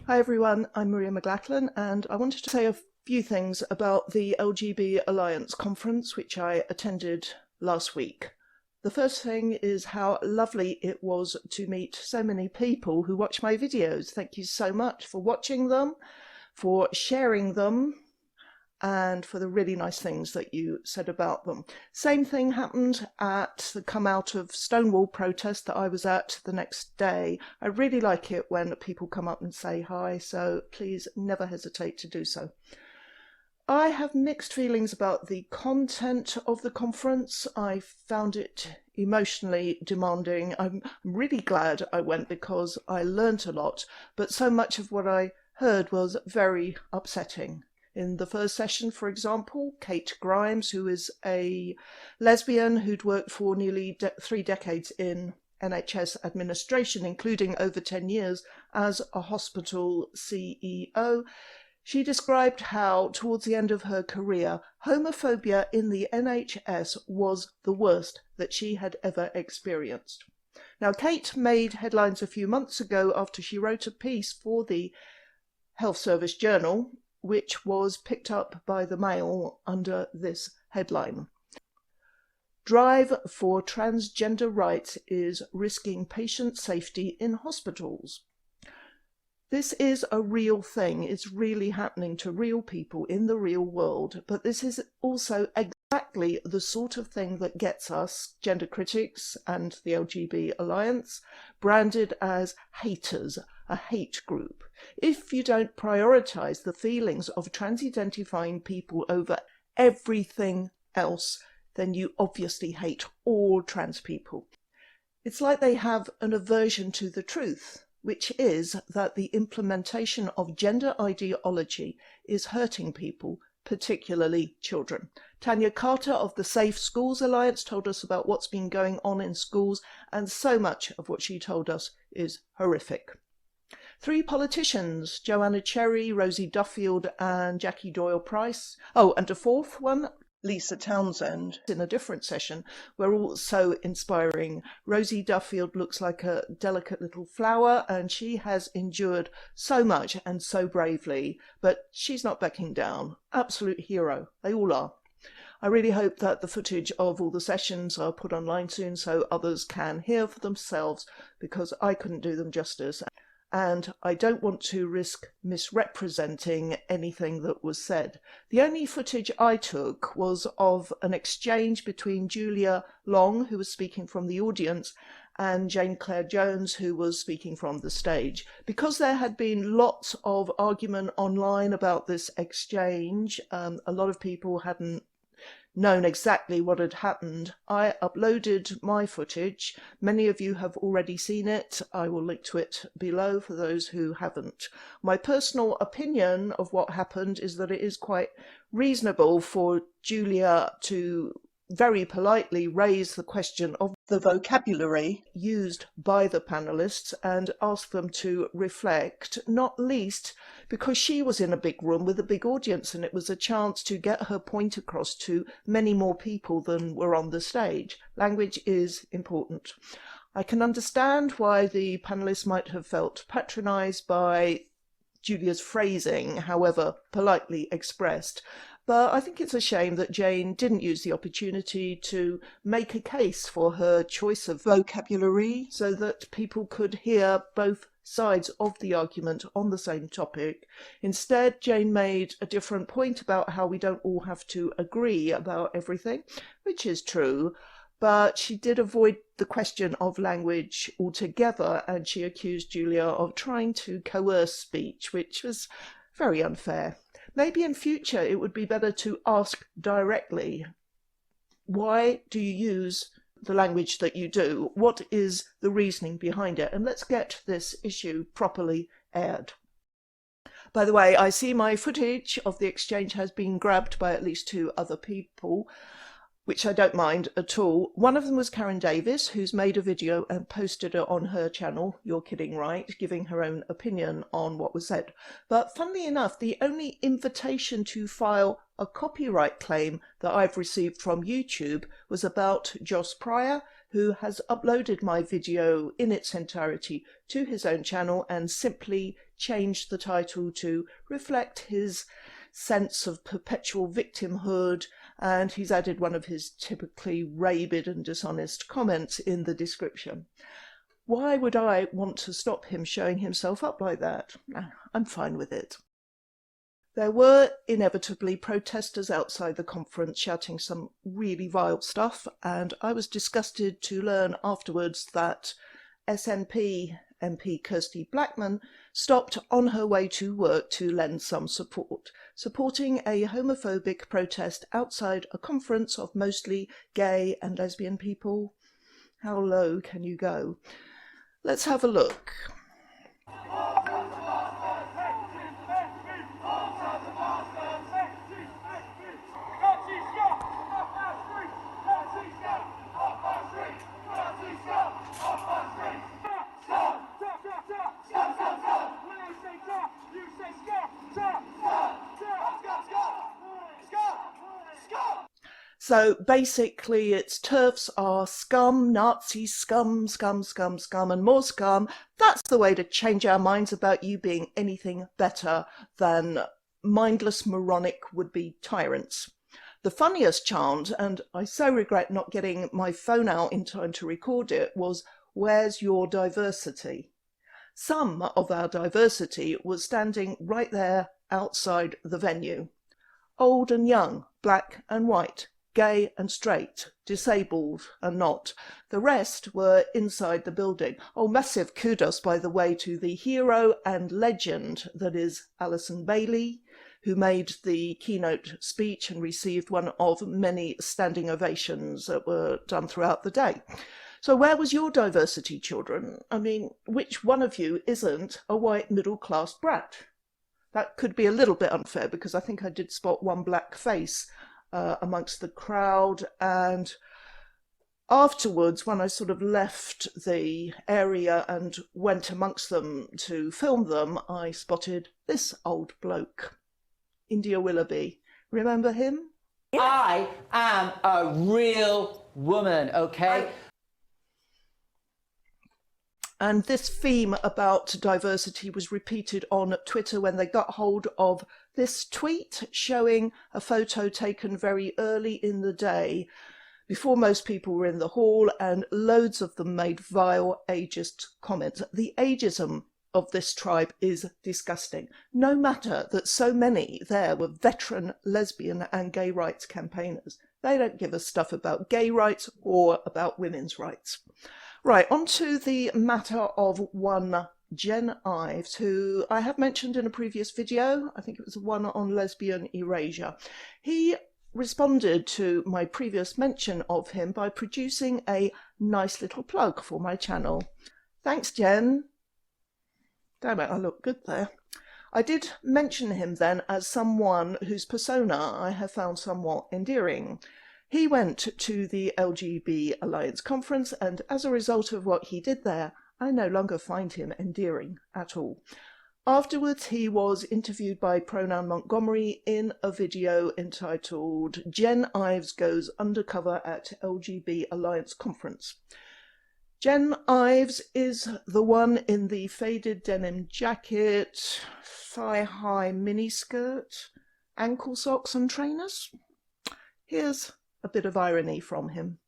Hi everyone, I'm Maria McLachlan and I wanted to say a few things about the LGB Alliance conference which I attended last week. The first thing is how lovely it was to meet so many people who watch my videos. Thank you so much for watching them, for sharing them, and for the really nice things that you said about them. Same thing happened at the come out of Stonewall protest that I was at the next day. I really like it when people come up and say hi, so please never hesitate to do so. I have mixed feelings about the content of the conference. I found it emotionally demanding. I'm really glad I went because I learnt a lot, but so much of what I heard was very upsetting. In the first session, for example, Kate Grimes, who is a lesbian who'd worked for nearly 3 decades in NHS administration, including over 10 years as a hospital CEO, she described how, towards the end of her career, homophobia in the NHS was the worst that she had ever experienced. Now, Kate made headlines a few months ago after she wrote a piece for the Health Service Journal, which was picked up by the Mail under this headline. Drive for transgender rights is risking patient safety in hospitals. This is a real thing. It's really happening to real people in the real world, but this is also exactly the sort of thing that gets us, gender critics and the LGB Alliance, branded as haters, a hate group. If you don't prioritise the feelings of trans-identifying people over everything else, then you obviously hate all trans people. It's like they have an aversion to the truth, which is that the implementation of gender ideology is hurting people, particularly children. Tanya Carter of the Safe Schools Alliance told us about what's been going on in schools, and so much of what she told us is horrific. 3 politicians, Joanna Cherry, Rosie Duffield and Jackie Doyle-Price, and a 4th one, Lisa Townsend, in a different session, were also inspiring. Rosie Duffield looks like a delicate little flower and she has endured so much and so bravely, but she's not backing down. Absolute hero. They all are. I really hope that the footage of all the sessions are put online soon so others can hear for themselves, because I couldn't do them justice. And I don't want to risk misrepresenting anything that was said. The only footage I took was of an exchange between Julia Long, who was speaking from the audience, and Jane Claire Jones, who was speaking from the stage. Because there had been lots of argument online about this exchange, a lot of people hadn't known exactly what had happened. I uploaded my footage. Many of you have already seen it. I will link to it below for those who haven't. My personal opinion of what happened is that it is quite reasonable for Julia to very politely raise the question of the vocabulary used by the panelists and ask them to reflect, not least because she was in a big room with a big audience and it was a chance to get her point across to many more people than were on the stage. Language is important. I can understand why the panelists might have felt patronised by Julia's phrasing, however politely expressed. But I think it's a shame that Jane didn't use the opportunity to make a case for her choice of vocabulary so that people could hear both sides of the argument on the same topic. Instead, Jane made a different point about how we don't all have to agree about everything, which is true, but she did avoid the question of language altogether, and she accused Julia of trying to coerce speech, which was very unfair. Maybe in future it would be better to ask directly, why do you use the language that you do? What is the reasoning behind it? And let's get this issue properly aired. By the way, I see my footage of the exchange has been grabbed by at least 2 other people, which I don't mind at all. One of them was Karen Davis, who's made a video and posted it on her channel, You're Kidding Right, giving her own opinion on what was said. But funnily enough, the only invitation to file a copyright claim that I've received from YouTube was about Joss Pryor, who has uploaded my video in its entirety to his own channel and simply changed the title to reflect his sense of perpetual victimhood, and he's added one of his typically rabid and dishonest comments in the description. Why would I want to stop him showing himself up like that? I'm fine with it. There were inevitably protesters outside the conference shouting some really vile stuff, and I was disgusted to learn afterwards that SNP MP Kirsty Blackman stopped on her way to work to lend some support, supporting a homophobic protest outside a conference of mostly gay and lesbian people. How low can you go? Let's have a look. So basically it's TERFs are scum, Nazis, scum, scum, scum, scum, and more scum. That's the way to change our minds about you being anything better than mindless, moronic would-be tyrants. The funniest chant, and I so regret not getting my phone out in time to record it, was, "Where's your diversity?" Some of our diversity was standing right there outside the venue. Old and young, black and white, gay and straight, disabled and not. The rest were inside the building. Oh, massive kudos, by the way, to the hero and legend that is Alison Bailey, who made the keynote speech and received one of many standing ovations that were done throughout the day. So where was your diversity, children? I mean, which one of you isn't a white middle-class brat? That could be a little bit unfair because I think I did spot one black face amongst the crowd, and afterwards when I sort of left the area and went amongst them to film them, I spotted this old bloke, India Willoughby. Remember him? I am a real woman, okay? And this theme about diversity was repeated on Twitter when they got hold of this tweet showing a photo taken very early in the day, before most people were in the hall, and loads of them made vile ageist comments. The ageism of this tribe is disgusting, no matter that so many there were veteran lesbian and gay rights campaigners. They don't give a stuff about gay rights or about women's rights. Right, on to the matter of one Jen Ives, who I have mentioned in a previous video. I think it was the one on lesbian erasure. He responded to my previous mention of him by producing a nice little plug for my channel. Thanks, Jen. Damn it, I look good there. I did mention him then as someone whose persona I have found somewhat endearing. He went to the LGB Alliance conference, and as a result of what he did there, I no longer find him endearing at all. Afterwards, he was interviewed by Pronoun Montgomery in a video entitled "Jen Ives Goes Undercover at LGB Alliance Conference." Jen Ives is the one in the faded denim jacket, thigh-high miniskirt, ankle socks and trainers. Here's a bit of irony from him.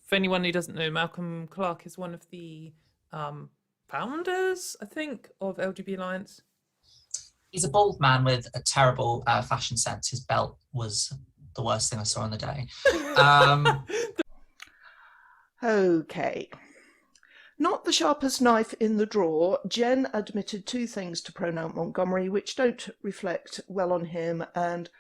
For anyone who doesn't know, Malcolm Clark is one of the founders, I think, of LGB Alliance. He's a bald man with a terrible fashion sense. His belt was the worst thing I saw on the day. Okay. Not the sharpest knife in the drawer, Jen admitted two things to Pronoun Montgomery which don't reflect well on him, and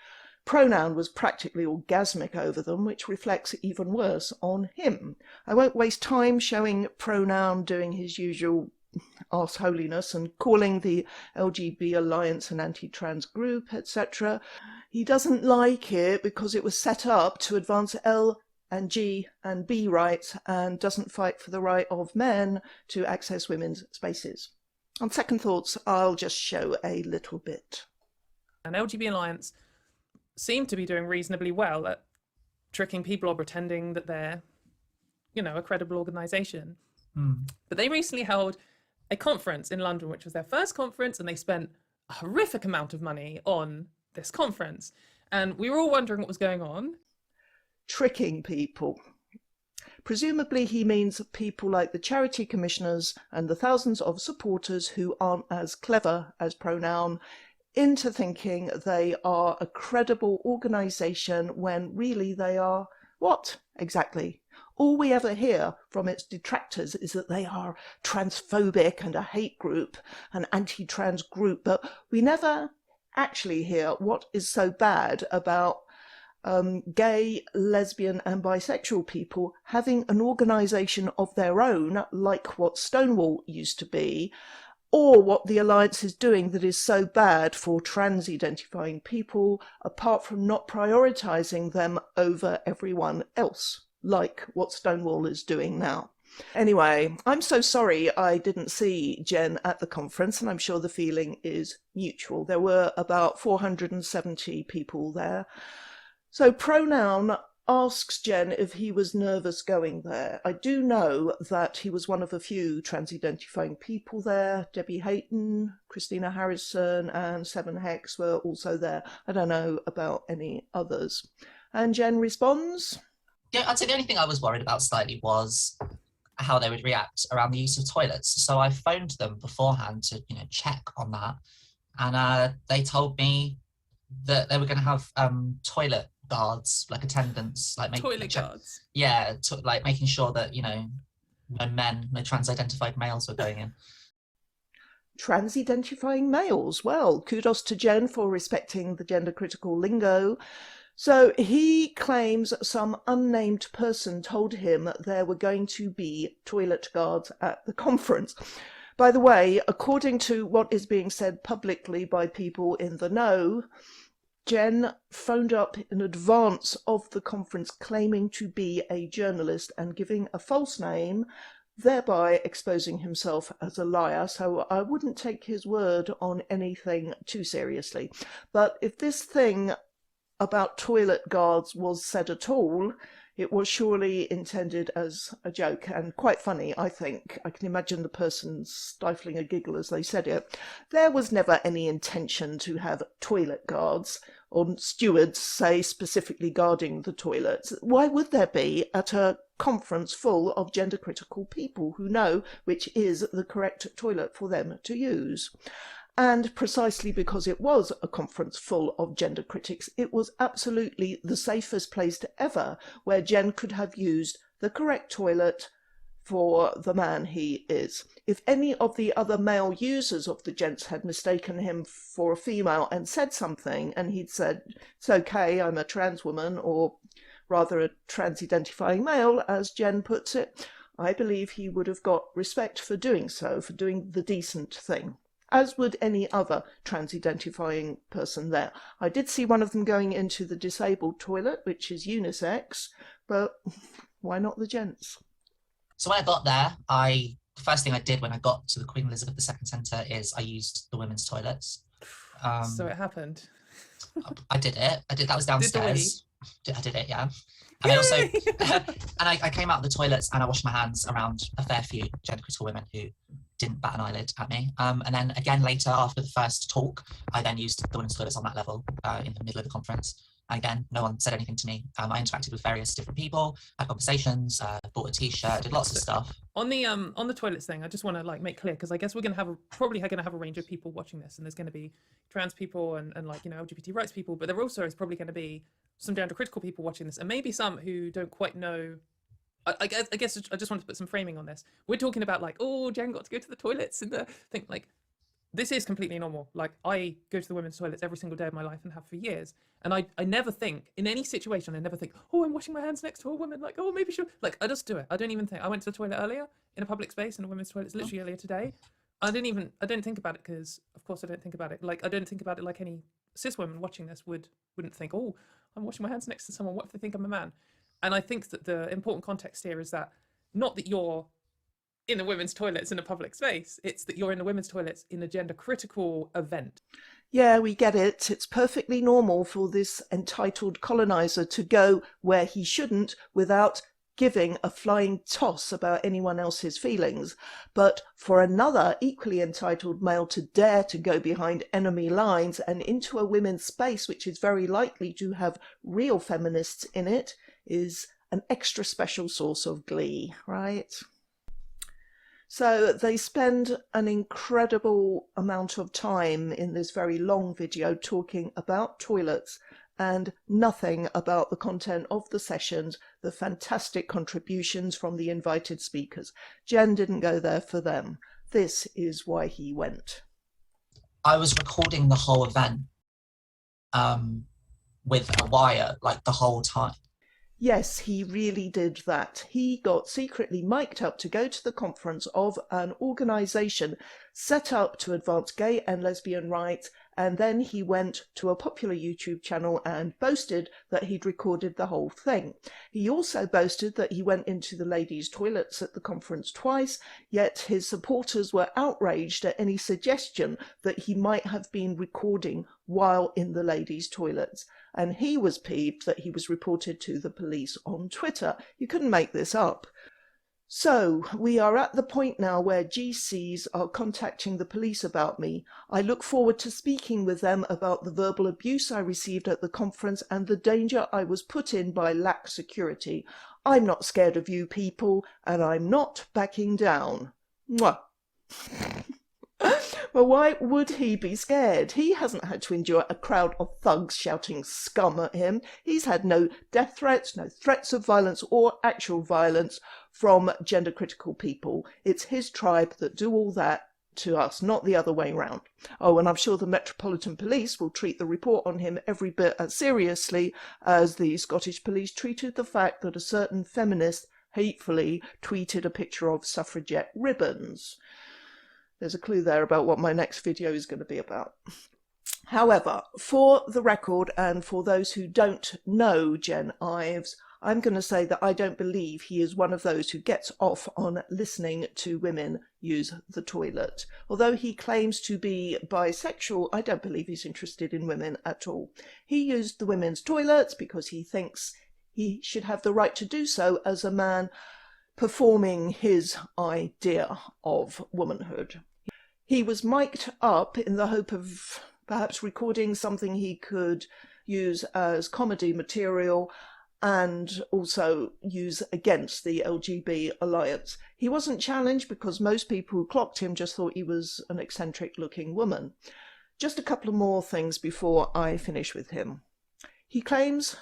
Pronoun was practically orgasmic over them, which reflects even worse on him. I won't waste time showing Pronoun doing his usual arseholiness and calling the LGB Alliance an anti-trans group, etc. He doesn't like it because it was set up to advance L and G and B rights and doesn't fight for the right of men to access women's spaces. On second thoughts, I'll just show a little bit. And LGB Alliance seem to be doing reasonably well at tricking people or pretending that they're a credible organisation. Mm. But they recently held a conference in London, which was their first conference, and they spent a horrific amount of money on this conference. And we were all wondering what was going on. Tricking people. Presumably he means people like the charity commissioners and the thousands of supporters who aren't as clever as Pronoun into thinking they are a credible organisation when really they are what exactly? All we ever hear from its detractors is that they are transphobic and a hate group, an anti-trans group, but we never actually hear what is so bad about gay, lesbian and bisexual people having an organisation of their own, like what Stonewall used to be, or what the Alliance is doing that is so bad for trans-identifying people, apart from not prioritising them over everyone else, like what Stonewall is doing now. Anyway, I'm so sorry I didn't see Jen at the conference, and I'm sure the feeling is mutual. There were about 470 people there. So Pronoun asks Jen if he was nervous going there. I do know that he was one of a few trans-identifying people there. Debbie Hayton, Christina Harrison and Seven Hex were also there. I don't know about any others. And Jen responds? Yeah, I'd say the only thing I was worried about slightly was how they would react around the use of toilets. So I phoned them beforehand to, check on that. And they told me that they were going to have toilet guards, like attendants, like toilet guards. Yeah, like making sure that no men, no trans-identified males were going in. Trans-identifying males. Well, kudos to Jen for respecting the gender-critical lingo. So he claims some unnamed person told him there were going to be toilet guards at the conference. By the way, according to what is being said publicly by people in the know, Jen phoned up in advance of the conference claiming to be a journalist and giving a false name, thereby exposing himself as a liar. So I wouldn't take his word on anything too seriously. But if this thing about toilet guards was said at all, it was surely intended as a joke, and quite funny, I think. I can imagine the person stifling a giggle as they said it. There was never any intention to have toilet guards, or stewards, say, specifically guarding the toilets. Why would there be at a conference full of gender-critical people who know which is the correct toilet for them to use? And precisely because it was a conference full of gender critics, it was absolutely the safest place ever where Jen could have used the correct toilet for the man he is. If any of the other male users of the gents had mistaken him for a female and said something, and he'd said, "It's okay, I'm a trans woman," or rather a trans-identifying male, as Jen puts it, I believe he would have got respect for doing so, for doing the decent thing, as would any other trans-identifying person there. I did see one of them going into the disabled toilet, which is unisex, but why not the gents? So when I got there, the first thing I did when I got to the Queen Elizabeth II Centre is I used the women's toilets. So it happened. I did it. That was downstairs. I did it, yeah. And Yay! I also, I came out of the toilets and I washed my hands around a fair few gender critical women who didn't bat an eyelid at me. And then again later, after the first talk, I then used the women's toilets on that level in the middle of the conference. And again, no one said anything to me. I interacted with various different people, had conversations, bought a T-shirt, did lots of stuff. On the toilets thing, I just want to make clear, because I guess we're probably going to have a range of people watching this, and there's going to be trans people and LGBT rights people, but there also is probably going to be some gender critical people watching this, and maybe some who don't quite know. I guess I just want to put some framing on this. We're talking about Jen got to go to the toilets and the thing. This is completely normal. I go to the women's toilets every single day of my life and have for years. And I never think, in any situation, oh, I'm washing my hands next to a woman. Oh, maybe she'll, I just do it. I don't even think. I went to the toilet earlier in a public space in a women's toilet, literally earlier today. I don't think about it because, of course, I don't think about it. I don't think about it like any cis woman watching this wouldn't think, oh, I'm washing my hands next to someone. What if they think I'm a man? And I think that the important context here is that not that you're in the women's toilets in a public space, it's that you're in the women's toilets in a gender critical event. Yeah, we get it. It's perfectly normal for this entitled colonizer to go where he shouldn't without giving a flying toss about anyone else's feelings, but for another equally entitled male to dare to go behind enemy lines and into a women's space which is very likely to have real feminists in it is an extra special source of glee, right? So they spend an incredible amount of time in this very long video talking about toilets and nothing about the content of the sessions, the fantastic contributions from the invited speakers. Jen didn't go there for them. This is why he went. I was recording the whole event with a wire, like the whole time. Yes, he really did that. He got secretly mic'd up to go to the conference of an organisation set up to advance gay and lesbian rights, and then he went to a popular YouTube channel and boasted that he'd recorded the whole thing. He also boasted that he went into the ladies' toilets at the conference twice, yet his supporters were outraged at any suggestion that he might have been recording while in the ladies' toilets. And he was peeved that he was reported to the police on Twitter. You couldn't make this up. So we are at the point now where GCs are contacting the police about me. I look forward to speaking with them about the verbal abuse I received at the conference and the danger I was put in by lax security. I'm not scared of you people, and I'm not backing down. Mwah. Well, why would he be scared? He hasn't had to endure a crowd of thugs shouting scum at him. He's had no death threats, no threats of violence or actual violence from gender-critical people. It's his tribe that do all that to us, not the other way round. Oh, and I'm sure the Metropolitan Police will treat the report on him every bit as seriously as the Scottish Police treated the fact that a certain feminist hatefully tweeted a picture of suffragette ribbons. There's a clue there about what my next video is going to be about. However, for the record and for those who don't know Jen Ives, I'm going to say that I don't believe he is one of those who gets off on listening to women use the toilet. Although he claims to be bisexual, I don't believe he's interested in women at all. He used the women's toilets because he thinks he should have the right to do so as a man performing his idea of womanhood. He was mic'd up in the hope of perhaps recording something he could use as comedy material and also use against the LGB Alliance. He wasn't challenged because most people who clocked him just thought he was an eccentric looking woman. Just a couple of more things before I finish with him. He claims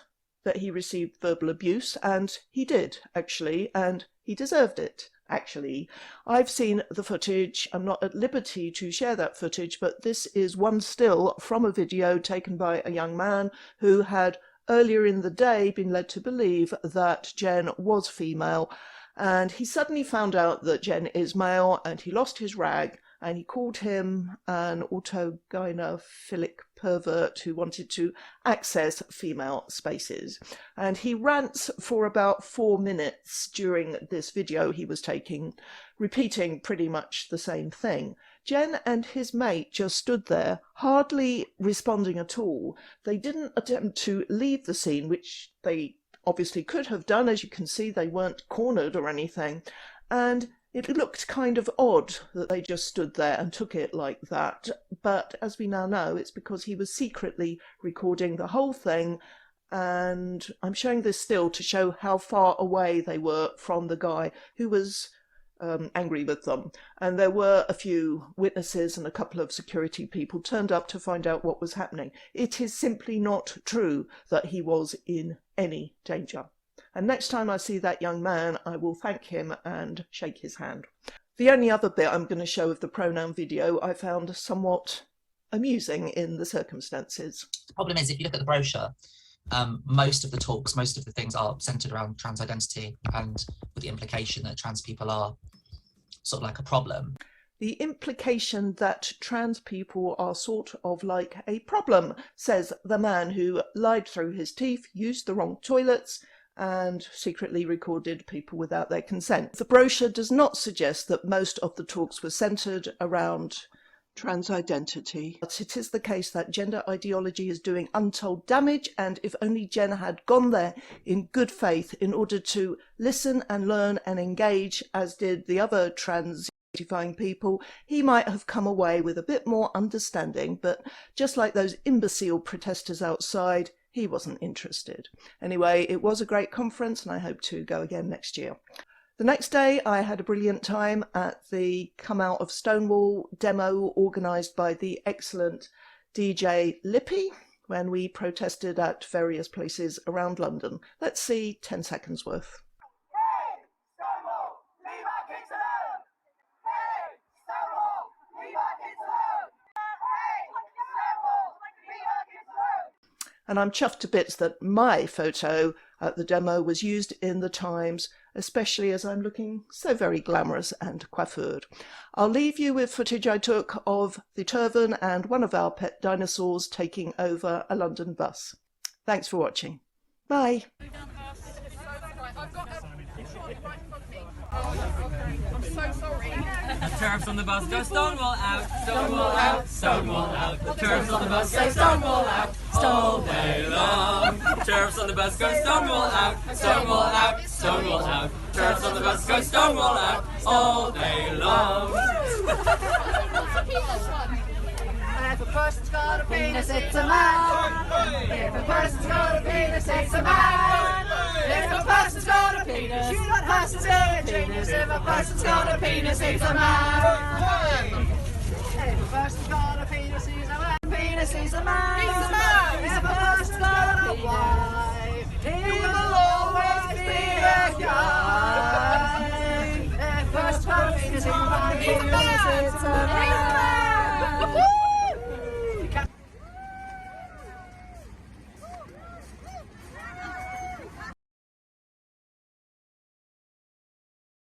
that he received verbal abuse, and he did, actually, and he deserved it, actually. I've seen the footage. I'm not at liberty to share that footage, but this is one still from a video taken by a young man who had earlier in the day been led to believe that Jen was female, and he suddenly found out that Jen is male, and he lost his rag, and he called him an autogynephilic pervert who wanted to access female spaces. And he rants for about 4 minutes during this video he was taking, repeating pretty much the same thing. Jen and his mate just stood there, hardly responding at all. They didn't attempt to leave the scene, which they obviously could have done. As you can see, they weren't cornered or anything. And it looked kind of odd that they just stood there and took it like that. But as we now know, it's because he was secretly recording the whole thing. And I'm showing this still to show how far away they were from the guy who was angry with them. And there were a few witnesses and a couple of security people turned up to find out what was happening. It is simply not true that he was in any danger. And next time I see that young man, I will thank him and shake his hand. The only other bit I'm going to show of the pronoun video I found somewhat amusing in the circumstances. The problem is, if you look at the brochure, most of the talks, most of the things are centered around trans identity and with the implication that trans people are sort of like a problem. The implication that trans people are sort of like a problem, says the man who lied through his teeth, used the wrong toilets, and secretly recorded people without their consent. The brochure does not suggest that most of the talks were centered around trans identity. But it is the case that gender ideology is doing untold damage, and if only Jen had gone there in good faith in order to listen and learn and engage, as did the other trans identifying people, he might have come away with a bit more understanding. But just like those imbecile protesters outside, he wasn't interested. Anyway, it was a great conference and I hope to go again next year. The next day I had a brilliant time at the Come Out of Stonewall demo organised by the excellent DJ Lippy when we protested at various places around London. Let's see 10 seconds worth. And I'm chuffed to bits that my photo at the demo was used in the Times, especially as I'm looking so very glamorous and coiffured. I'll leave you with footage I took of the turban and one of our pet dinosaurs taking over a London bus. Thanks for watching. Bye. I'm so sorry. The turfs on the bus go Stonewall out, Stonewall out, Stonewall out. The turfs on the bus say Stonewall out, all day long. Turfs on the bus go Stonewall out, Stonewall out, Stonewall out. Turfs on the bus go Stonewall out, all day long. If a person's got a penis, it's a man. If a person's got a penis, it's a man. If a person's got a penis, you don't have to say a genius. If a person's got a penis, it's a man. If a person's got a penis, he's a man. Penis, he's a man. He's a man. If a person's got a wife, he will always be a guy. If a person's got a penis, he's a man. It's a man.